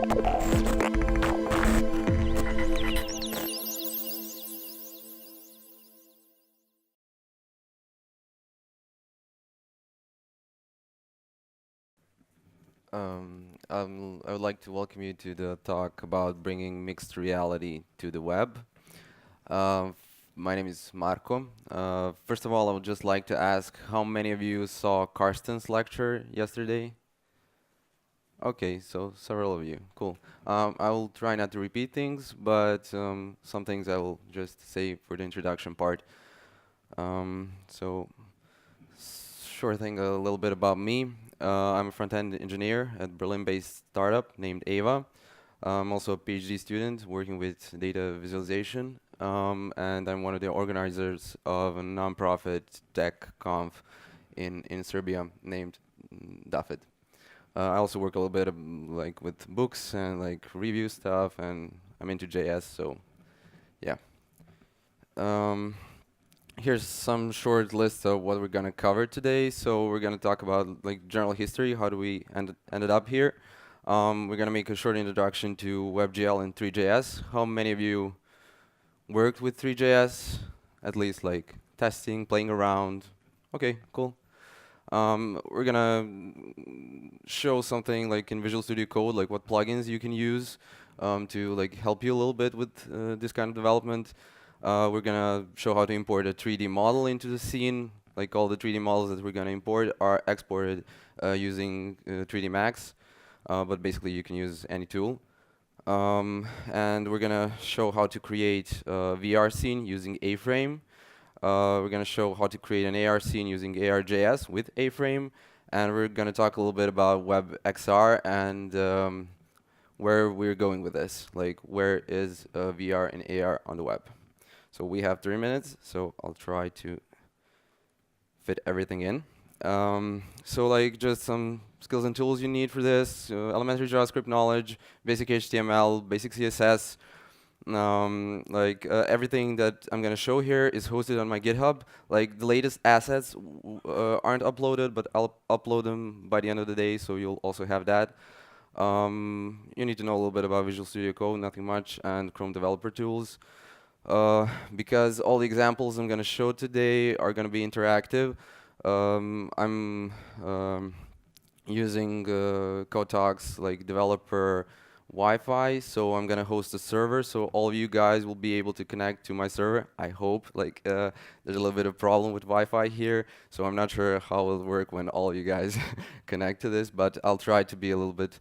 I would like to welcome you to the talk about bringing mixed reality to the web. Uh, my name is Marko. First of all, I would just like to ask how many of you saw Karsten's lecture yesterday? Okay, so several of you. Cool. I will try not to repeat things, but some things I will just say for the introduction part. So, sure thing, a little bit about me. I'm a front-end engineer at Berlin-based startup named Ava. I'm also a PhD student working with data visualization, and I'm one of the organizers of a nonprofit tech conf in Serbia named Dafit. I also work a little bit like with books and like review stuff, and I'm into JS, so yeah. Um, Here's some short list of what we're gonna cover today. So we're gonna talk about like general history, how do we ended up here. We're gonna make a short introduction to WebGL and Three.js. How many of you worked with Three.js? At least like testing, playing around. Okay, cool. We're gonna show something like in Visual Studio Code, like what plugins you can use to like help you a little bit with this kind of development. We're gonna show how to import a 3D model into the scene. Like all the 3D models that we're gonna import are exported using 3D Max, but basically you can use any tool. And we're gonna show how to create a VR scene using A-Frame. We're gonna show how to create an AR scene using AR.js with A-Frame, and we're gonna talk a little bit about WebXR and where we're going with this. Like, where is VR and AR on the web? So we have 3 minutes, so I'll try to fit everything in. So like just some skills and tools you need for this: elementary JavaScript knowledge, basic HTML, basic CSS. Everything that I'm gonna show here is hosted on my GitHub. Like the latest assets aren't uploaded, but I'll upload them by the end of the day, so you'll also have that. You need to know a little bit about Visual Studio Code, nothing much, and Chrome developer tools. Because all the examples I'm gonna show today are gonna be interactive. I'm using code.talks like developer Wi-Fi, so I'm gonna host a server, so all of you guys will be able to connect to my server. I hope. Like there's a little bit of problem with Wi-Fi here, so I'm not sure how it'll work when all of you guys connect to this, but I'll try to be a little bit.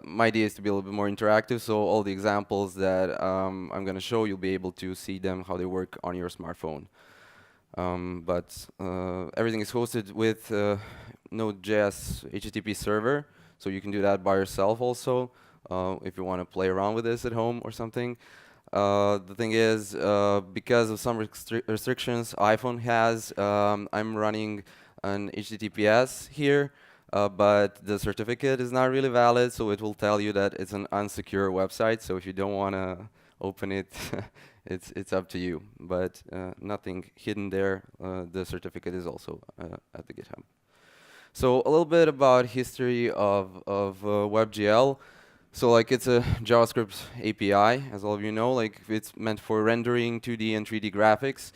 My idea is to be a little bit more interactive, so all the examples that I'm gonna show, you'll be able to see them how they work on your smartphone. Everything is hosted with Node.js HTTP server, so you can do that by yourself also if you want to play around with this at home or something. The thing is, because of some restrictions iPhone has, I'm running an HTTPS here, but the certificate is not really valid, so it will tell you that it's an unsecure website. So if you don't want to open it, it's up to you. But nothing hidden there. The certificate is also at the GitHub. So a little bit about history of WebGL. So like it's a JavaScript API, as all of you know. Like it's meant for rendering 2D and 3D graphics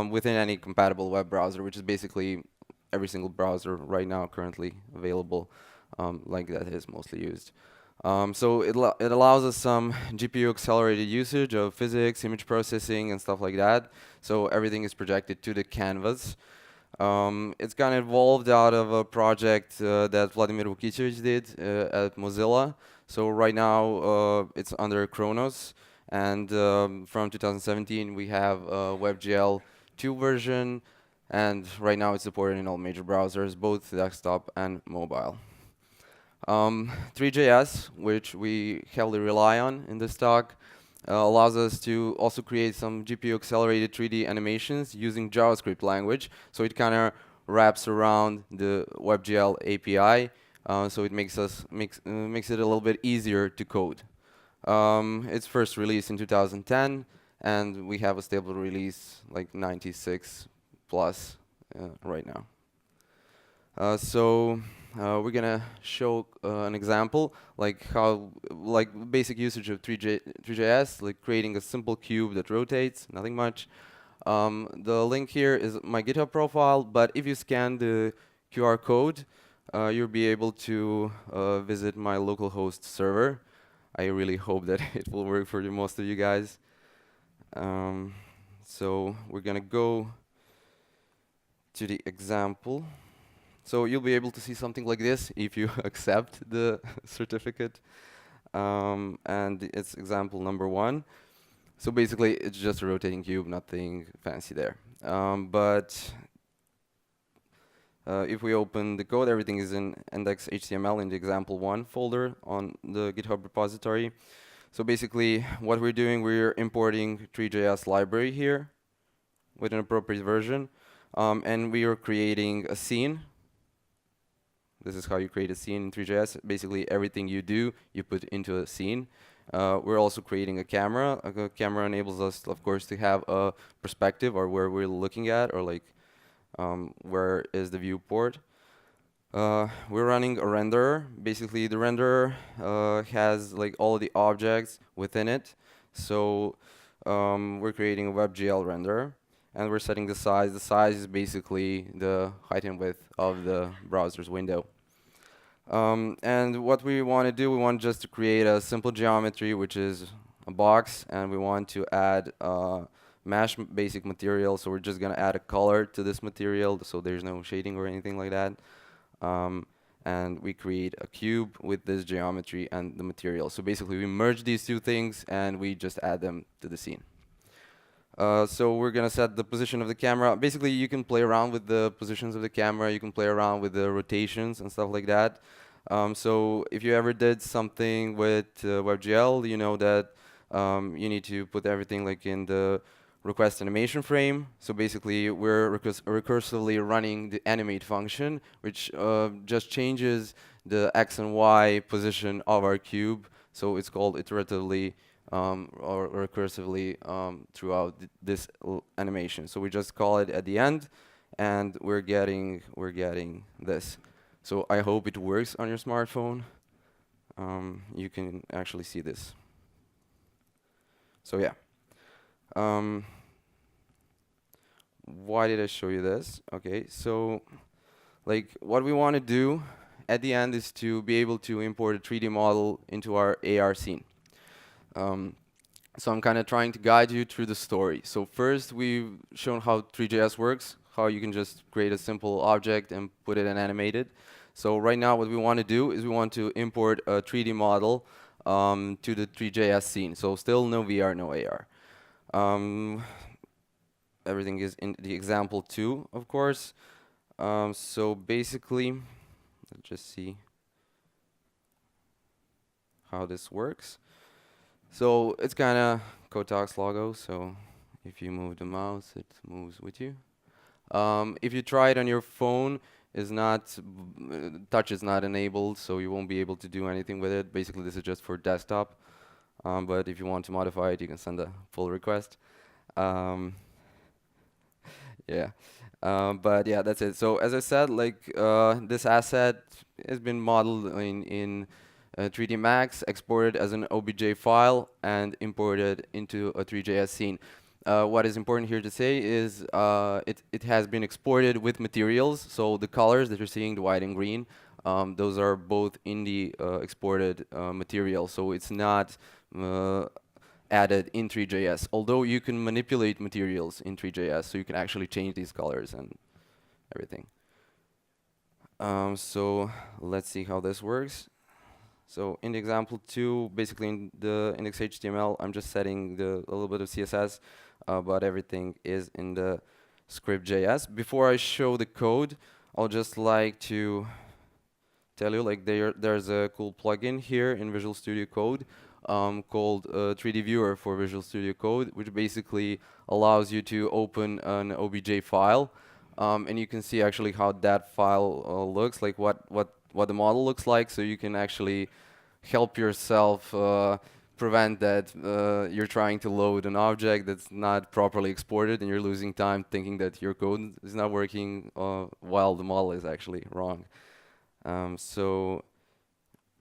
within any compatible web browser, which is basically every single browser right now currently available, like that is mostly used. So it allows us some GPU accelerated usage of physics, image processing, and stuff like that. So everything is projected to the canvas. It's kind of evolved out of a project that Vladimir Vukicevic did at Mozilla. So right now it's under Kronos, and from 2017 we have WebGL 2 version, and right now it's supported in all major browsers, both desktop and mobile. Three.js, which we heavily rely on in this talk, allows us to also create some GPU accelerated 3D animations using JavaScript language. So it kind of wraps around the WebGL API, so it makes it a little bit easier to code. It's first released in 2010, and we have a stable release like 96 plus right now. So we're gonna show an example, like how, like basic usage of 3.js, like creating a simple cube that rotates, nothing much. The link here is my GitHub profile, but if you scan the QR code, you'll be able to visit my localhost server. I really hope that it will work for most of you guys. So we're gonna go to the example. So you'll be able to see something like this if you accept the certificate. And it's example number 1. So basically, it's just a rotating cube, nothing fancy there. But if we open the code, everything is in index.html in the example 1 folder on the GitHub repository. So basically, what we're doing, we're importing Three.js library here with an appropriate version. And we are creating a scene. This is how you create a scene in Three.js. Basically, everything you do, you put into a scene. We're also creating a camera. A camera enables us, of course, to have a perspective or where we're looking at, or like where is the viewport. We're running a renderer. Basically, the renderer has like all the objects within it. So we're creating a WebGL renderer, and we're setting the size. The size is basically the height and width of the browser's window. And what we want to do, we want just to create a simple geometry, which is a box, and we want to add mesh basic material. So we're just going to add a color to this material, so there's no shading or anything like that. And we create a cube with this geometry and the material. So basically, we merge these two things, and we just add them to the scene. So we're going to set the position of the camera. Basically, you can play around with the positions of the camera. You can play around with the rotations and stuff like that. So if you ever did something with WebGL, you know that you need to put everything like in the request animation frame. So basically, we're recursively running the animate function, which just changes the X and Y position of our cube. So it's called iteratively or recursively throughout this animation. So we just call it at the end, and we're getting this. So I hope it works on your smartphone. You can actually see this. So yeah. Why did I show you this? Okay, so like what we want to do at the end is to be able to import a 3D model into our AR scene. So I'm kind of trying to guide you through the story. So first, we've shown how Three.js works, how you can just create a simple object and put it in animated. So right now, what we want to do is we want to import a 3D model to the Three.js scene. So still no VR, no AR. Everything is in the example 2, of course. So basically, let's just see how this works. So it's kind of code.talks logo, so if you move the mouse, it moves with you. If you try it on your phone, touch is not enabled, so you won't be able to do anything with it. Basically, this is just for desktop. But if you want to modify it, you can send a pull request. Yeah. But yeah, that's it. So as I said, like this asset has been modeled in 3D Max, exported as an OBJ file, and imported into a Three.js scene. What is important here to say is it has been exported with materials. So the colors that you're seeing, the white and green, those are both in the exported material. So it's not added in Three.js, although you can manipulate materials in Three.js, so you can actually change these colors and everything. So let's see how this works. So in the example 2, basically in the index.html, I'm just setting a little bit of CSS, but everything is in the script.js. Before I show the code, I'll just like to tell you, like there's a cool plugin here in Visual Studio Code called 3D Viewer for Visual Studio Code, which basically allows you to open an OBJ file, and you can see actually how that file looks, like what the model looks like, so you can actually help yourself prevent that you're trying to load an object that's not properly exported and you're losing time thinking that your code is not working while the model is actually wrong. So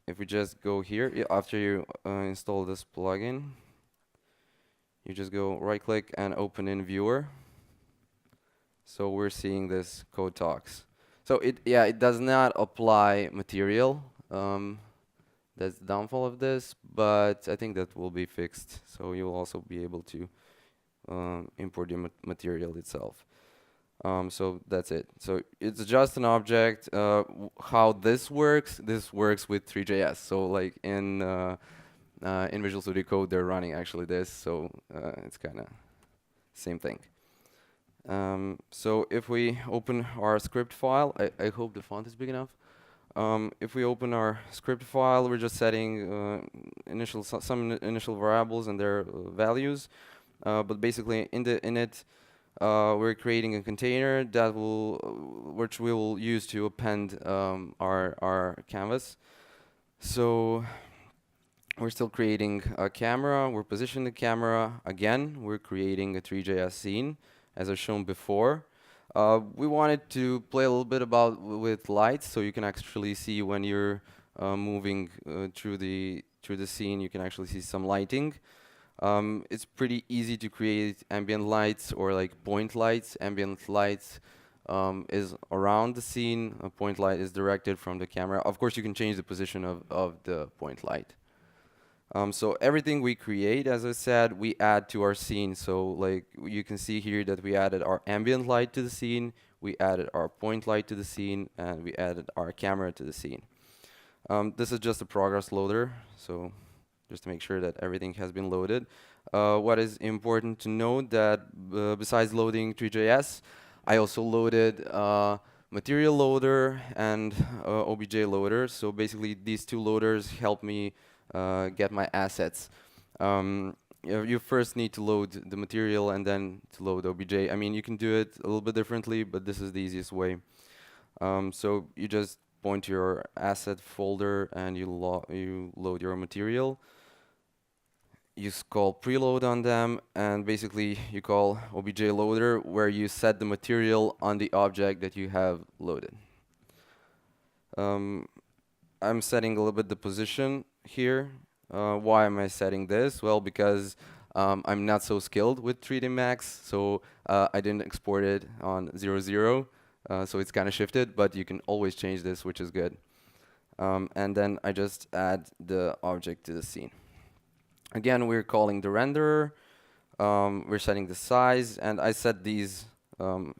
if we just go here, after you install this plugin, you just go right-click and open in Viewer. So we're seeing this code.talks. So it does not apply material. That's the downfall of this, but I think that will be fixed. So you'll also be able to import the material itself. So that's it. So it's just an object. How this works with Three.js. So like in Visual Studio Code, they're running actually this. So it's kind of same thing. So if we open our script file, I hope the font is big enough. If we open our script file, we're just setting some initial variables and their values. But basically, in it, we're creating a container that which we will use to append our canvas. So we're still creating a camera. We're positioning the camera again. We're creating a Three.js scene, as I've shown before. We wanted to play a little bit with lights, so you can actually see when you're moving through the scene. You can actually see some lighting. It's pretty easy to create ambient lights or like point lights. Ambient lights is around the scene. A point light is directed from the camera. Of course, you can change the position of the point light. So everything we create, as I said, we add to our scene. So like you can see here that we added our ambient light to the scene, we added our point light to the scene, and we added our camera to the scene. This is just a progress loader, so just to make sure that everything has been loaded. What is important to note that besides loading Three.js, I also loaded material loader and OBJ loader. So basically these two loaders help me get my assets. You first need to load the material and then to load OBJ. I mean, you can do it a little bit differently, but this is the easiest way. So you just point to your asset folder and you load your material. You call preload on them, and basically you call obj loader, where you set the material on the object that you have loaded. I'm setting a little bit the position here. Why am I setting this? Well, because I'm not so skilled with 3D Max, so I didn't export it on 0, so it's kind of shifted, but you can always change this, which is good. And then I just add the object to the scene. Again, we're calling the renderer. We're setting the size, and I set these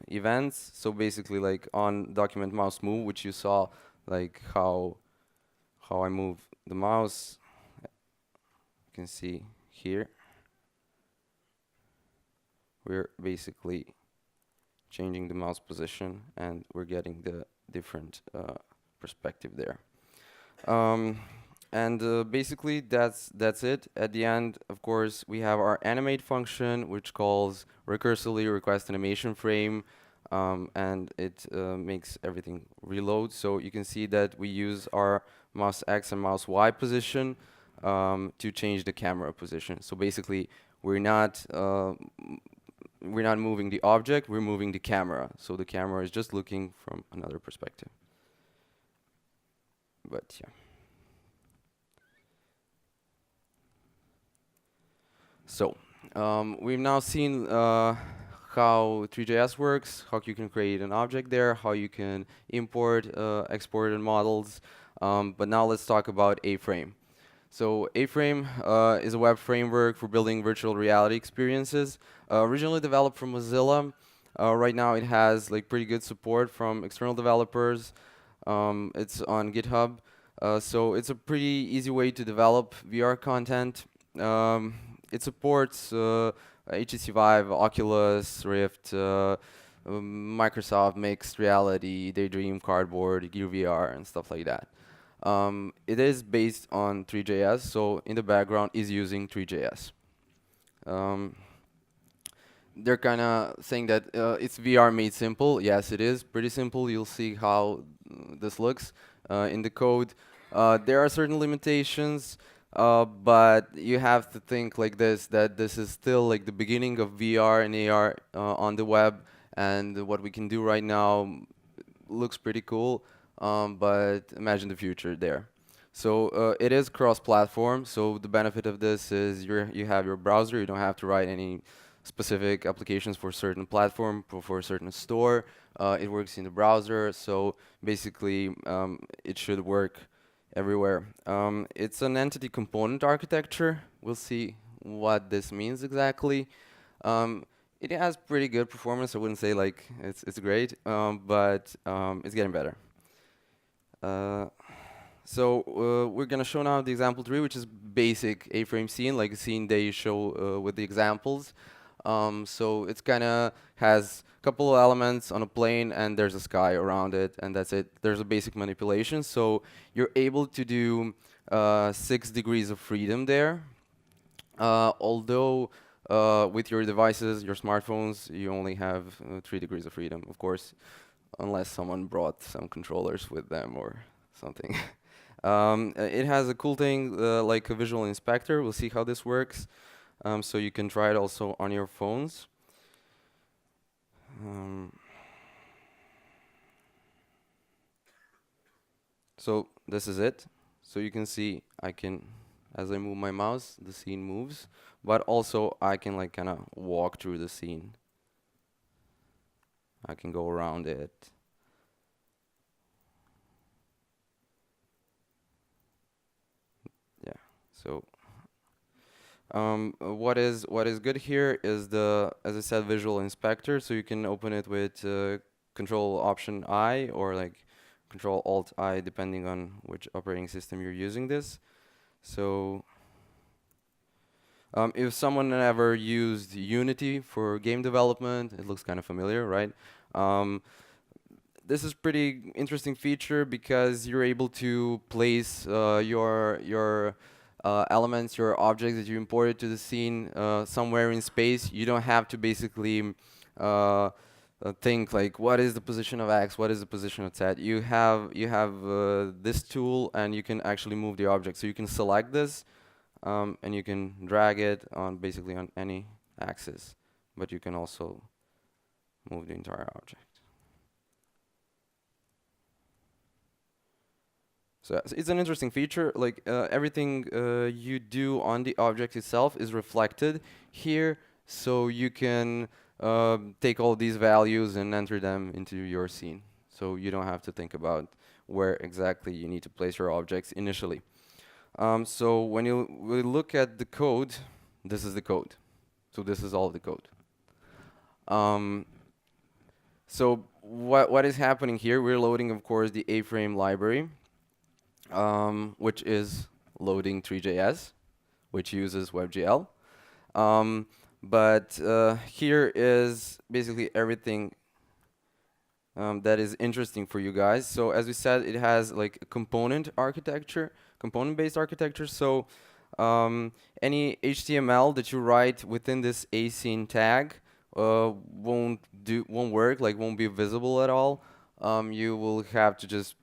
events. So basically, like on document mouse move, which you saw, like how I move the mouse. You can see here. We're basically changing the mouse position, and we're getting the different perspective there. And basically, that's it. At the end, of course, we have our animate function, which calls recursively request animation frame, and it makes everything reload. So you can see that we use our mouse X and mouse Y position to change the camera position. So basically, we're not moving the object, we're moving the camera. So the camera is just looking from another perspective. But yeah. So we've now seen how Three.js works, how you can create an object there, how you can import, export models. But now let's talk about A-Frame. So A-Frame is a web framework for building virtual reality experiences. Originally developed from Mozilla. Right now it has like pretty good support from external developers. It's on GitHub. So it's a pretty easy way to develop VR content. It supports HTC Vive, Oculus, Rift, Microsoft Mixed Reality, Daydream, Cardboard, Gear VR, and stuff like that. It is based on Three.js, so in the background is using Three.js. They're kind of saying that it's VR made simple. Yes, it is pretty simple. You'll see how this looks in the code. There are certain limitations. But you have to think like this, that this is still like the beginning of VR and AR on the web, and what we can do right now looks pretty cool. but imagine the future there. So it is cross-platform. So the benefit of this is you have your browser. You don't have to write any specific applications for a certain platform, for a certain store. It works in the browser. So basically, it should work everywhere. It's an entity component architecture. We'll see what this means exactly. Um, it has pretty good performance. I wouldn't say like it's great, but it's getting better. Uh, so we're gonna show now the example 3, which is basic A-frame scene, like a scene they show with the examples. So it's kinda has a couple of elements on a plane, and there's a sky around it, and that's it. There's a basic manipulation, so you're able to do 6 degrees of freedom there. Although with your devices, your smartphones, you only have 3 degrees of freedom, of course, unless someone brought some controllers with them or something. It has a cool thing like a visual inspector. We'll see how this works. So you can try it also on your phones. So this is it. So you can see I can, as I move my mouse, the scene moves, but also I can like kind of walk through the scene. I can go around it. Yeah. So what is good here is the, as I said, visual inspector. So you can open it with Control Option I or like Control Alt I, depending on which operating system you're using this. So if someone ever used Unity for game development, it looks kind of familiar, right? This is pretty interesting feature because you're able to place your elements, your objects that you imported to the scene somewhere in space. You don't have to basically think like, what is the position of X, what is the position of Z. You have this tool, and you can actually move the object. So you can select this, and you can drag it on basically on any axis, but you can also move the entire object. So it's an interesting feature. Like everything you do on the object itself is reflected here, so you can take all these values and enter them into your scene. So you don't have to think about where exactly you need to place your objects initially. So when we look at the code, this is the code. So this is all the code. So what is happening here? We're loading, of course, the A-frame library, which is loading Three.js, which uses WebGL. But here is basically everything that is interesting for you guys. So as we said, it has like a component architecture, component-based architecture. So any HTML that you write within this ascene tag won't work, like won't be visible at all. You will have to just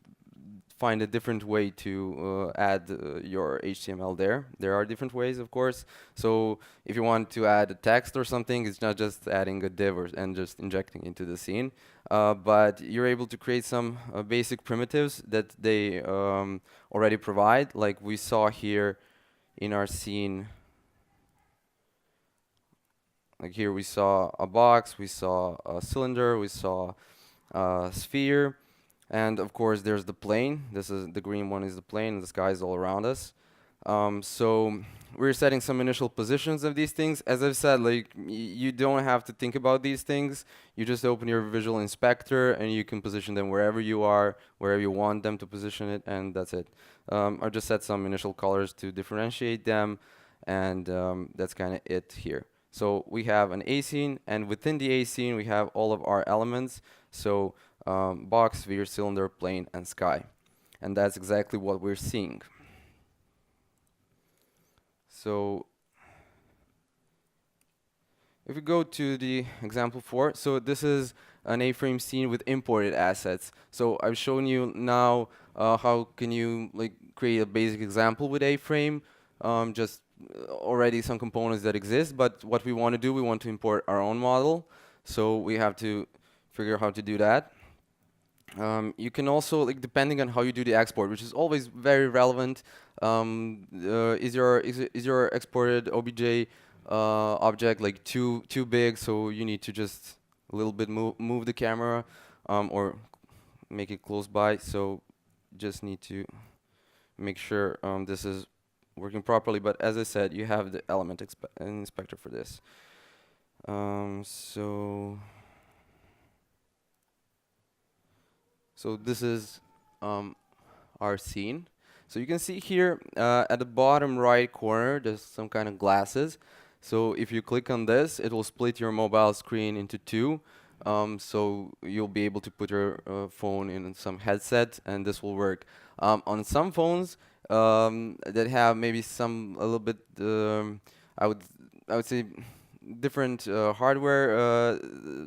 find a different way to add your HTML there. There are different ways, of course. So if you want to add a text or something, it's not just adding a div and just injecting into the scene. But you're able to create some basic primitives that they already provide, like we saw here in our scene. Like here we saw a box, we saw a cylinder, we saw a sphere. And of course, there's the plane. This is the green one is the plane, and the sky is all around us. So we're setting some initial positions of these things. As I've said, like you don't have to think about these things. You just open your visual inspector, and you can position them wherever you are, wherever you want them to position it, and that's it. I just set some initial colors to differentiate them, and that's kind of it here. So we have an A scene, and within the A scene, we have all of our elements. So box, sphere, cylinder, plane, and sky. And that's exactly what we're seeing. So if we go to the example 4, so this is an A-frame scene with imported assets. So I've shown you now how can you like create a basic example with A-frame, just already some components that exist, but what we want to do, we want to import our own model. So we have to figure out how to do that. You can also, like, depending on how you do the export, which is always very relevant, is your exported OBJ object like too big, so you need to just a little bit move the camera, or make it close by. So just need to make sure this is working properly. But as I said, you have the element inspector for this. So this is our scene. So you can see here at the bottom right corner, there's some kind of glasses. So if you click on this, it will split your mobile screen into two. So you'll be able to put your phone in some headset, and this will work. On some phones that have maybe a little bit, I would I would say different hardware.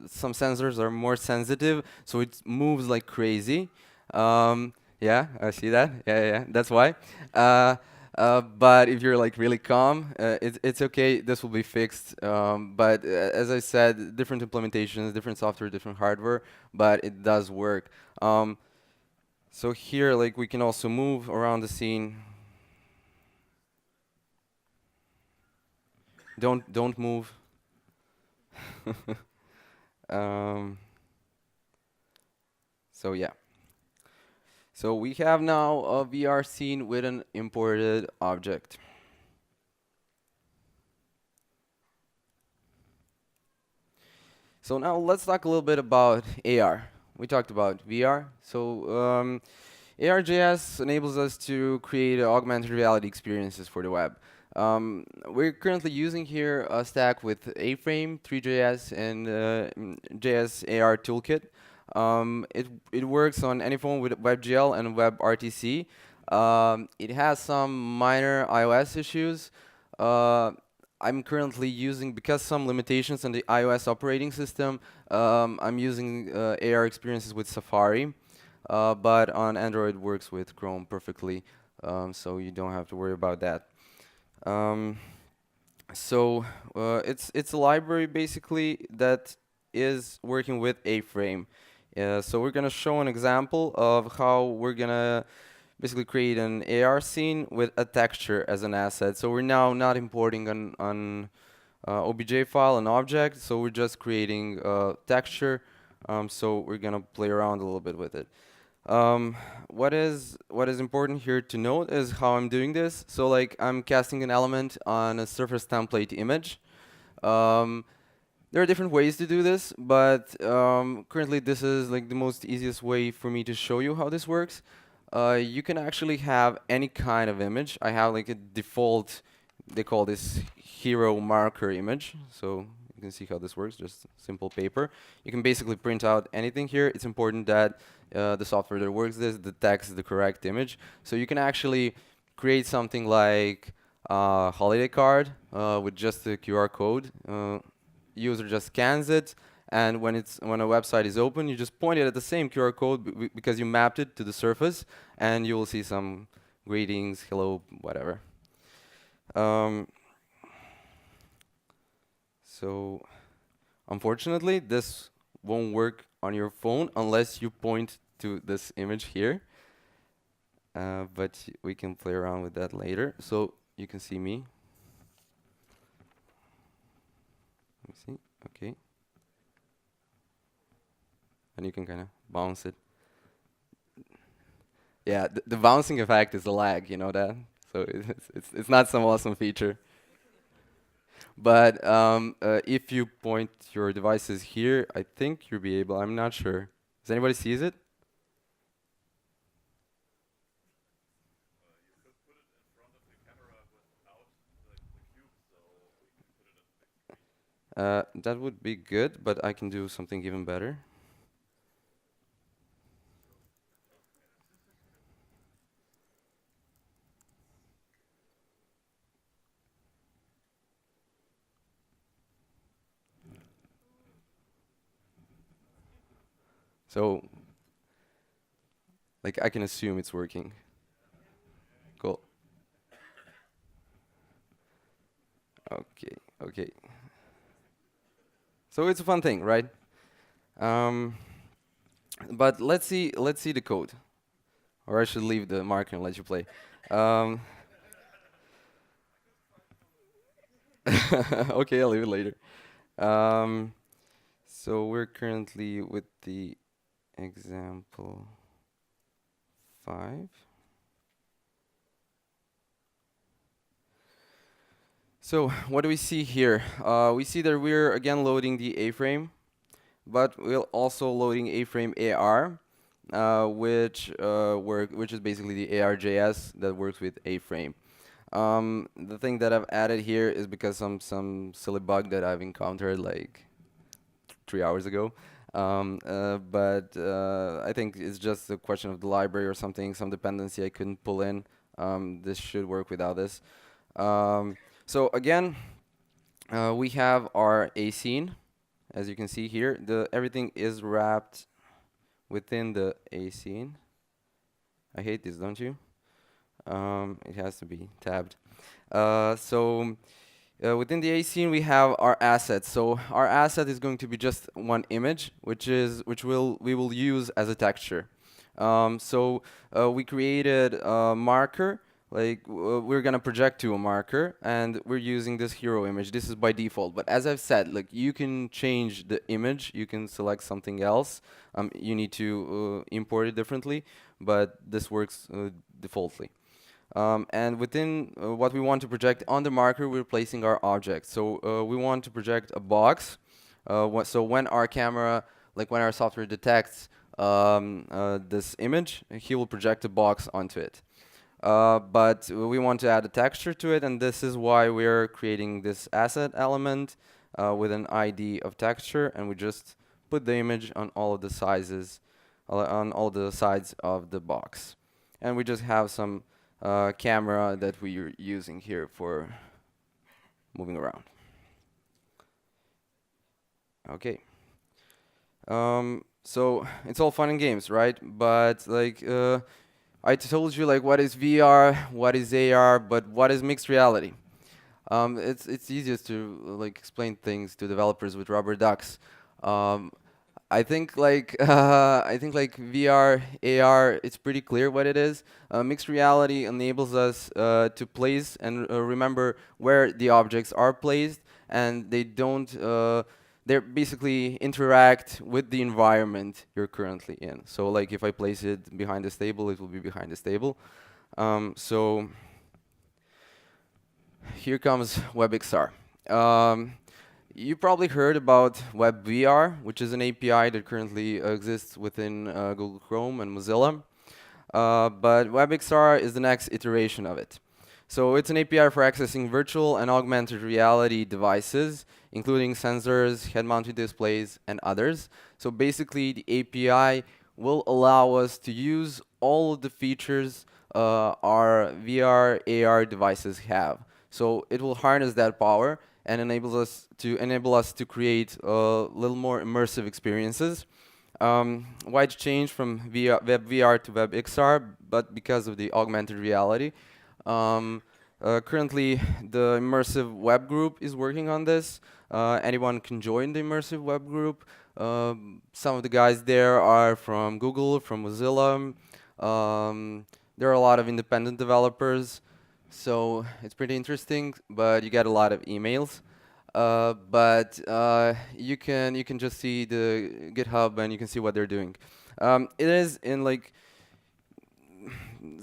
Some sensors are more sensitive, so it moves like crazy. Yeah, I see that. Yeah, that's why. But if you're like really calm, it's okay. This will be fixed. But as I said, different implementations, different software, different hardware, but it does work. So here, like, we can also move around the scene. Don't move. um, so yeah. So we have now a VR scene with an imported object. So now let's talk a little bit about AR. We talked about VR. So AR.js enables us to create augmented reality experiences for the web. We're currently using here a stack with A-Frame, Three.js, and JS AR Toolkit. It works on any phone with WebGL and WebRTC. It has some minor iOS issues. I'm currently using, because some limitations on the iOS operating system, I'm using AR experiences with Safari, but on Android works with Chrome perfectly, so you don't have to worry about that. It's a library basically that is working with A-Frame. So we're gonna show an example of how we're gonna basically create an AR scene with a texture as an asset. So we're now not importing an OBJ file, an object, so we're just creating a texture. So we're gonna play around a little bit with it. What is important here to note is how I'm doing this. So like I'm casting an element on a surface template image. There are different ways to do this, but currently this is like the most easiest way for me to show you how this works. You can actually have any kind of image. I have like a default, they call this hero marker image. So you can see how this works, just simple paper. You can basically print out anything here. It's important that the software that works this detects the correct image. So you can actually create something like a holiday card with just a QR code. User just scans it, and when a website is open, you just point it at the same QR code because you mapped it to the surface, and you will see some greetings, hello, whatever. So unfortunately, this won't work on your phone unless you point to this image here. But we can play around with that later. So you can see me. Let me see. Okay. And you can kind of bounce it. Yeah, the bouncing effect is a lag, you know that? So it's not some awesome feature. But if you point your devices here, I think you'll be able. I'm not sure. Does anybody sees it? That would be good, but I can do something even better. So, like, I can assume it's working. Cool. Okay. So it's a fun thing, right? Um, But let's see the code, or I should leave the marker and let you play. Um, okay, I'll leave it later. Um, so we're currently with the example 5. So what do we see here? We see that we're again loading the A-frame, but we're also loading A-frame AR, which is basically the AR.js that works with A-frame. The thing that I've added here is because some silly bug that I've encountered like 3 hours ago. But I think it's just a question of the library or something, some dependency I couldn't pull in. This should work without this. So again, we have our A scene, as you can see here. Everything is wrapped within the A scene. I hate this, don't you? It has to be tabbed. Within the A scene, we have our assets. So our asset is going to be just one image, which we will use as a texture. We created a marker. We're gonna project to a marker, and we're using this hero image. This is by default. But as I've said, like you can change the image. You can select something else. You need to import it differently, but this works defaultly. And within what we want to project on the marker, we're placing our object. So we want to project a box. So when our camera, like when our software detects this image, he will project a box onto it. But we want to add a texture to it, and this is why we're creating this asset element with an ID of texture, and we just put the image on all of the sizes, on all the sides of the box. And we just have some camera that we're using here for moving around. Okay. So it's all fun and games, right? But like I told you, like what is VR, what is AR, but what is mixed reality? It's easiest to like explain things to developers with rubber ducks. I think like VR, AR, it's pretty clear what it is. Mixed reality enables us to place and remember where the objects are placed, and they don't. They basically interact with the environment you're currently in. So like if I place it behind this table, it will be behind this table. So here comes WebXR. You probably heard about WebVR, which is an API that currently exists within Google Chrome and Mozilla. But WebXR is the next iteration of it. So it's an API for accessing virtual and augmented reality devices, including sensors, head-mounted displays, and others. So basically, the API will allow us to use all of the features our VR, AR devices have. So it will harness that power and enable us to create a little more immersive experiences. Wide change from WebVR to WebXR, but because of the augmented reality. Currently, the immersive web group is working on this. Anyone can join the immersive web group. Some of the guys there are from Google, from Mozilla. There are a lot of independent developers. So it's pretty interesting, but you get a lot of emails. You can just see the GitHub and you can see what they're doing. It is in like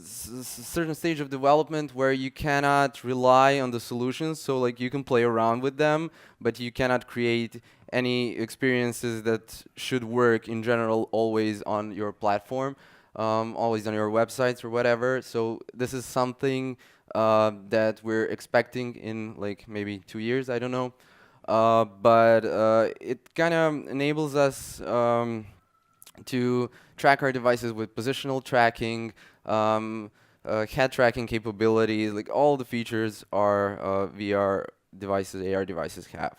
certain stage of development where you cannot rely on the solutions. So like you can play around with them, but you cannot create any experiences that should work in general always on your platform, always on your websites or whatever. So this is something that we're expecting in like maybe 2 years, I don't know. It kind of enables us to track our devices with positional tracking, head tracking capabilities, like all the features our VR devices, AR devices have.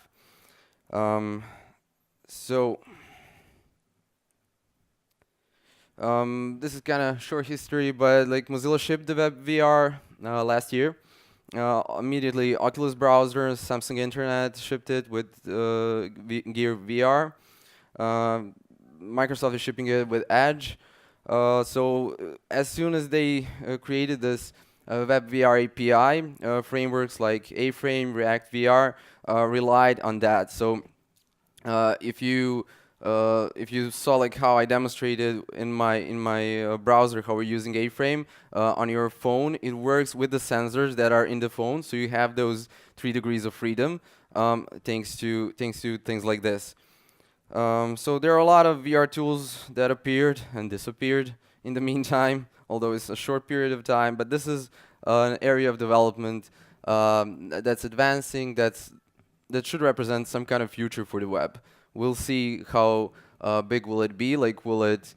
This is kind of short history, but like Mozilla shipped the WebVR last year. Immediately, Oculus browsers, Samsung Internet shipped it with Gear VR. Microsoft is shipping it with Edge. As soon as they created this WebVR API, frameworks like A-Frame, React VR relied on that. So if you saw like how I demonstrated in my browser how we're using A-Frame on your phone, it works with the sensors that are in the phone, so you have those 3 degrees of freedom thanks to things like this. So there are a lot of VR tools that appeared and disappeared in the meantime, although it's a short period of time. But this is an area of development that's advancing, that should represent some kind of future for the web. We'll see how big will it be. Like, will it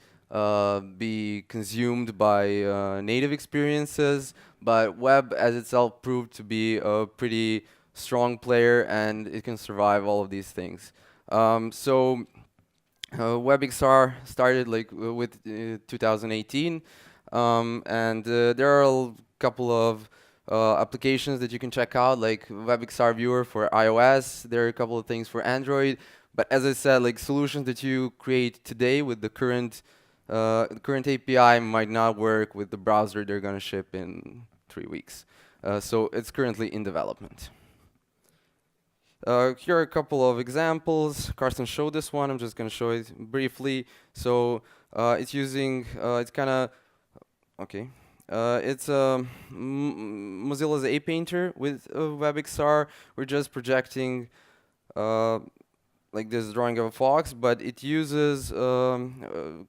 be consumed by native experiences? But web as itself proved to be a pretty strong player, and it can survive all of these things. WebXR started like with 2018, and there are a couple of applications that you can check out, like WebXR Viewer for iOS. There are a couple of things for Android, but as I said, like solutions that you create today with the current API might not work with the browser they're going to ship in 3 weeks. So it's currently in development. Here are a couple of examples. Carsten showed this one. I'm just going to show it briefly. So it's using, it's kind of, okay. It's Mozilla's A-Painter with WebXR. We're just projecting like this drawing of a fox, but it uses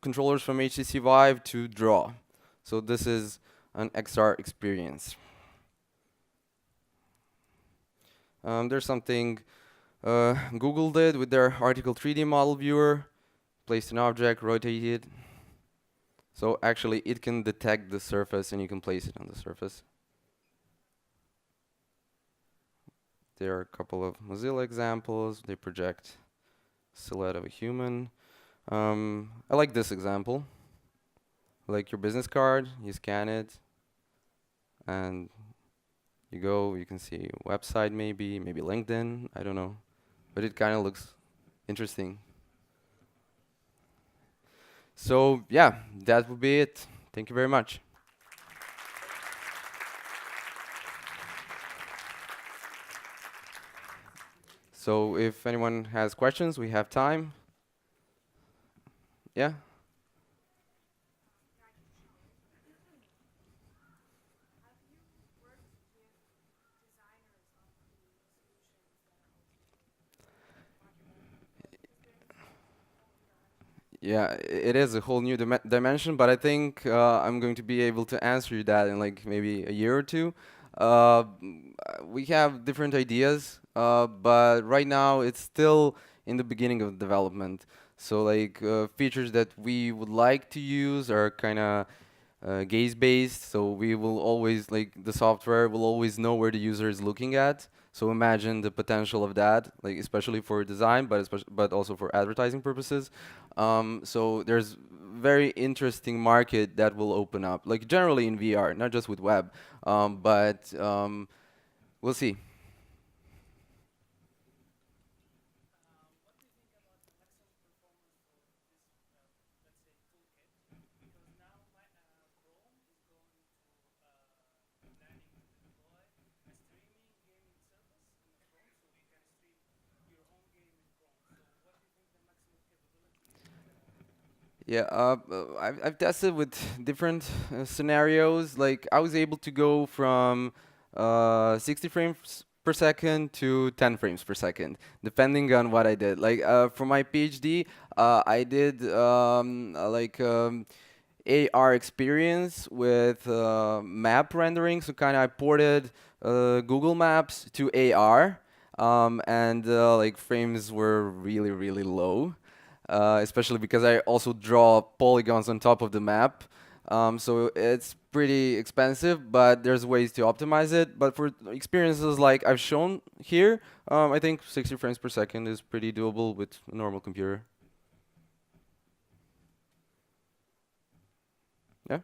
controllers from HTC Vive to draw. So this is an XR experience. There's something Google did with their article 3D model viewer. Placed an object, rotated. So actually, it can detect the surface, and you can place it on the surface. There are a couple of Mozilla examples. They project silhouette of a human. I like this example. Like your business card, you scan it, and you go, you can see a website maybe LinkedIn, I don't know. But it kind of looks interesting. So yeah, that would be it. Thank you very much. So if anyone has questions, we have time. Yeah? Yeah, it is a whole new dimension, but I think I'm going to be able to answer you that in like maybe a year or two. We have different ideas, but right now it's still in the beginning of development. So like features that we would like to use are kind of gaze-based, so we will always, like, the software will always know where the user is looking at. So imagine the potential of that, like especially for design, but also for advertising purposes. So there's very interesting market that will open up, like generally in VR, not just with web, but we'll see. Yeah, I've tested with different scenarios. Like I was able to go from 60 frames per second to 10 frames per second, depending on what I did. Like for my PhD, I did AR experience with map rendering. So kind of I ported Google Maps to AR, and like frames were really, really low. Especially because I also draw polygons on top of the map. So it's pretty expensive, but there's ways to optimize it. But for experiences like I've shown here, I think 60 frames per second is pretty doable with a normal computer. Yeah.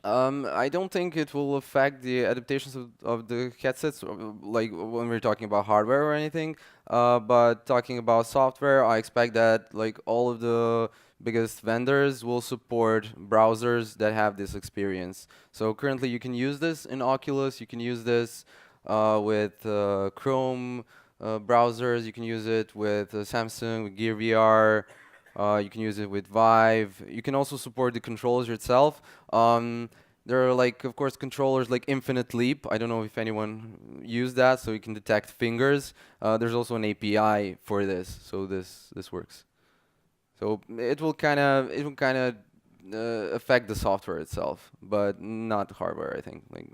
I don't think it will affect the adaptations of the headsets, like when we're talking about hardware or anything. But talking about software, I expect that like all of the biggest vendors will support browsers that have this experience. So currently, you can use this in Oculus. You can use this with Chrome browsers. You can use it with Samsung, with Gear VR. You can use it with Vive. You can also support the controllers itself. There are like, of course, controllers like Infinite Leap. I don't know if anyone used that, so you can detect fingers. There's also an API for this, so this works. So it will kind of affect the software itself, but not the hardware, I think. Like,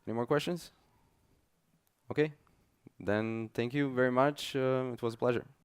any more questions? Okay, then thank you very much. It was a pleasure.